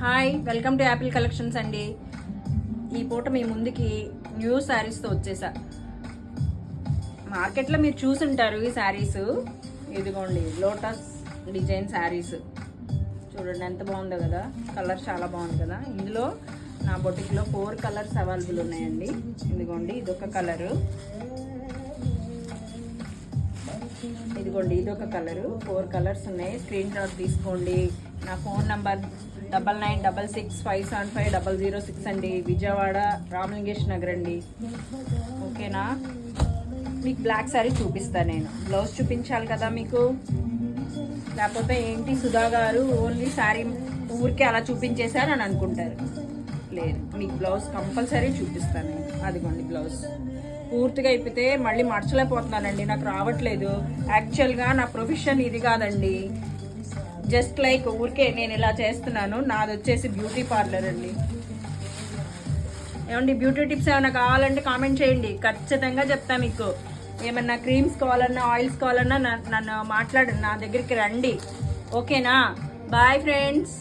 Hi, welcome to Apple collections అండి. ఈ పూట మీ ముందుకి న్యూ శారీస్తో వచ్చేసా. మార్కెట్లో మీరు చూసుంటారు ఈ శారీస్. ఇదిగోండి లోటస్ డిజైన్ శారీస్. చూడండి ఎంత బాగుందో కదా, కలర్ చాలా బాగుంది కదా. ఇందులో నా బొటిక్లో 4 కలర్స్ అవైలబుల్ ఉన్నాయండి. ఇదిగోండి ఇదొక కలరు, ఇదిగోండి ఇదొక కలరు. 4 కలర్స్ ఉన్నాయి. స్క్రీన్ షాట్ తీసుకోండి. నా ఫోన్ నంబర్ 9966575006 అండి. విజయవాడ రామలింగేష్ నగర్ అండి. ఓకేనా? మీకు బ్లాక్ శారీ చూపిస్తాను నేను. బ్లౌజ్ చూపించాలి కదా మీకు, లేకపోతే ఏంటి సుధా గారు ఓన్లీ శారీ ఊరికే అలా చూపించేశారు అని అనుకుంటారు. లేదు, మీకు బ్లౌజ్ కంపల్సరీ చూపిస్తాను నేను. అదిగోండి బ్లౌజ్ పూర్తిగా అయిపోతే మళ్ళీ మర్చలేకపోతున్నానండి, నాకు రావట్లేదు. యాక్చువల్గా నా ప్రొఫెషన్ ఇది కాదండి, జస్ట్ లైక్ ఊరికే నేను ఇలా చేస్తున్నాను. నాది వచ్చేసి బ్యూటీ పార్లర్ అండి. ఏమండి బ్యూటీ టిప్స్ ఏమైనా కావాలంటే కామెంట్ చేయండి, ఖచ్చితంగా చెప్తా మీకు. ఏమన్నా క్రీమ్స్ కావాలన్నా ఆయిల్స్ కావాలన్నా నన్ను మాట్లాడండి, నా దగ్గరికి రండి. ఓకేనా? Bye friends.